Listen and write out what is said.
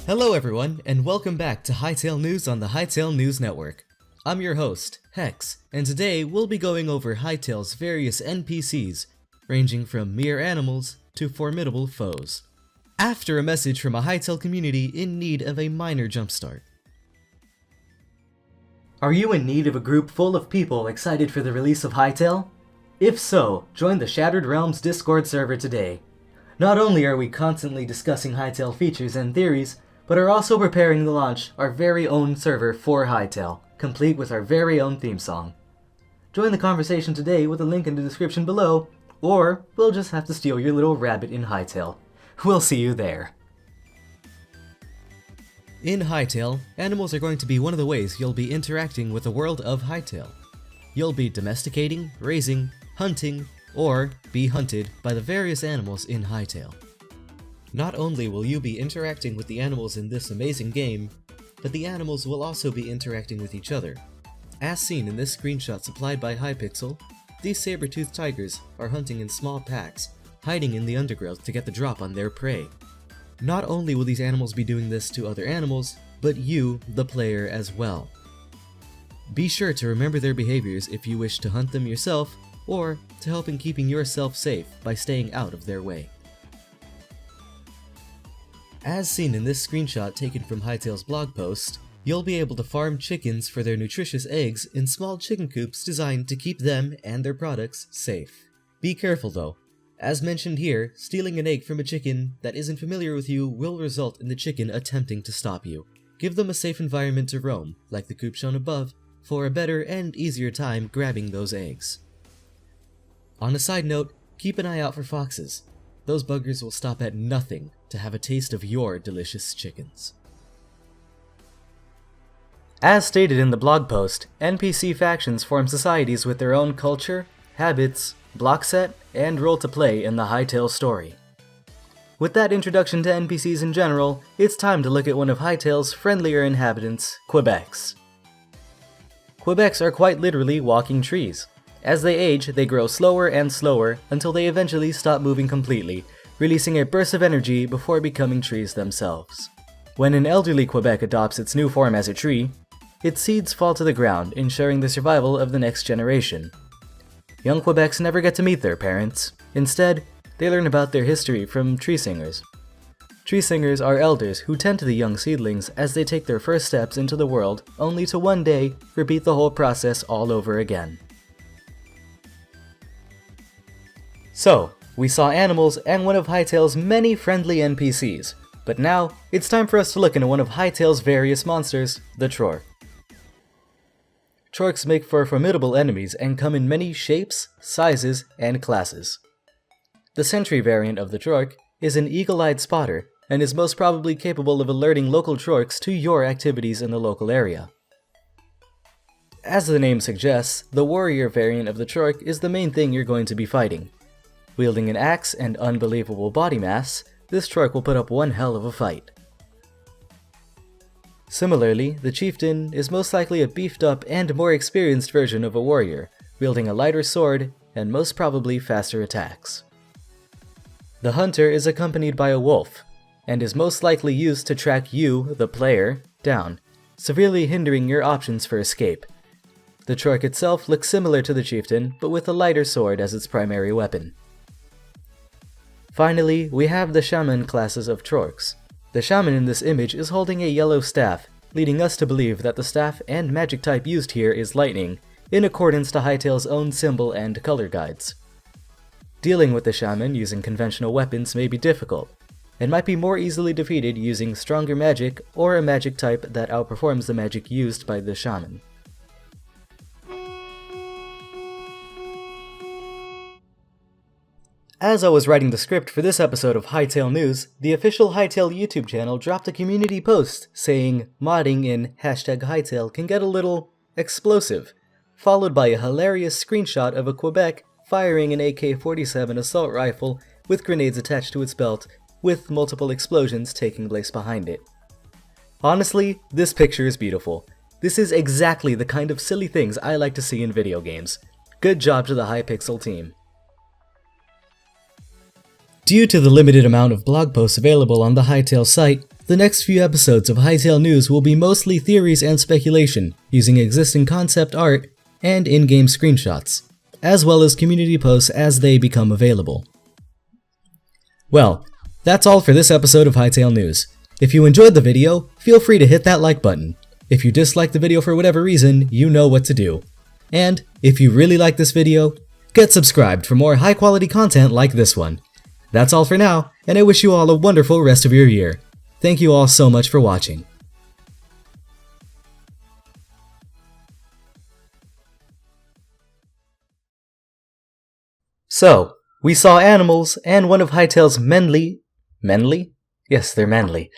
Hello everyone, and welcome back to Hytale News on the Hytale News Network. I'm your host, Hex, and today we'll be going over Hytale's various NPCs, ranging from mere animals to formidable foes. After a message from a Hytale community in need of a minor jumpstart. Are you in need of a group full of people excited for the release of Hytale? If so, join the Shattered Realms Discord server today. Not only are we constantly discussing Hytale features and theories, but are also preparing to launch our very own server for Hytale, complete with our very own theme song. Join the conversation today with a link in the description below, or we'll just have to steal your little rabbit in Hytale. We'll see you there. In Hytale, animals are going to be one of the ways you'll be interacting with the world of Hytale. You'll be domesticating, raising, hunting, or be hunted by the various animals in Hytale. Not only will you be interacting with the animals in this amazing game, but the animals will also be interacting with each other. As seen in this screenshot supplied by Hypixel, these saber-toothed tigers are hunting in small packs, hiding in the undergrowth to get the drop on their prey. Not only will these animals be doing this to other animals, but you, the player, as well. Be sure to remember their behaviors if you wish to hunt them yourself, or to help in keeping yourself safe by staying out of their way. As seen in this screenshot taken from Hytale's blog post, you'll be able to farm chickens for their nutritious eggs in small chicken coops designed to keep them and their products safe. Be careful though. As mentioned here, stealing an egg from a chicken that isn't familiar with you will result in the chicken attempting to stop you. Give them a safe environment to roam, like the coop shown above, for a better and easier time grabbing those eggs. On a side note, keep an eye out for foxes. Those buggers will stop at nothing to have a taste of your delicious chickens. As stated in the blog post, NPC factions form societies with their own culture, habits, block set, and role to play in the Hytale story. With that introduction to NPCs in general, it's time to look at one of Hytale's friendlier inhabitants, KWEEBECS. KWEEBECS are quite literally walking trees. As they age, they grow slower and slower until they eventually stop moving completely, releasing a burst of energy before becoming trees themselves. When an elderly Kweebec adopts its new form as a tree, its seeds fall to the ground, ensuring the survival of the next generation. Young Kweebecs never get to meet their parents. Instead, they learn about their history from tree singers. Tree singers are elders who tend to the young seedlings as they take their first steps into the world, only to one day repeat the whole process all over again. So, we saw animals and one of Hytale's many friendly NPCs, but now it's time for us to look into one of Hytale's various monsters, the Trork. Trorks make for formidable enemies and come in many shapes, sizes, and classes. The sentry variant of the Trork is an eagle-eyed spotter and is most probably capable of alerting local Trorks to your activities in the local area. As the name suggests, the warrior variant of the Trork is the main thing you're going to be fighting. Wielding an axe and unbelievable body mass, this Trork will put up one hell of a fight. Similarly, the chieftain is most likely a beefed up and more experienced version of a warrior, wielding a lighter sword and most probably faster attacks. The hunter is accompanied by a wolf, and is most likely used to track you, the player, down, severely hindering your options for escape. The Trork itself looks similar to the chieftain, but with a lighter sword as its primary weapon. Finally, we have the shaman classes of Trorks. The shaman in this image is holding a yellow staff, leading us to believe that the staff and magic type used here is lightning, in accordance to Hytale's own symbol and color guides. Dealing with the shaman using conventional weapons may be difficult, and might be more easily defeated using stronger magic or a magic type that outperforms the magic used by the shaman. As I was writing the script for this episode of Hytale News, the official Hytale YouTube channel dropped a community post saying modding in #Hytale can get a little explosive, followed by a hilarious screenshot of a Kweebec firing an AK-47 assault rifle with grenades attached to its belt, with multiple explosions taking place behind it. Honestly, this picture is beautiful. This is exactly the kind of silly things I like to see in video games. Good job to the Hypixel team. Due to the limited amount of blog posts available on the Hytale site, The next few episodes of Hytale News will be mostly theories and speculation, using existing concept art and in-game screenshots, as well as community posts as they become available. Well, that's all for this episode of Hytale News. If you enjoyed the video, feel free to hit that like button. If you disliked the video for whatever reason, you know what to do. And if you really like this video, get subscribed for more high-quality content like this one. That's all for now, and I wish you all a wonderful rest of your year. Thank you all so much for watching. So, we saw animals and one of Hytale's manly? Yes, they're manly.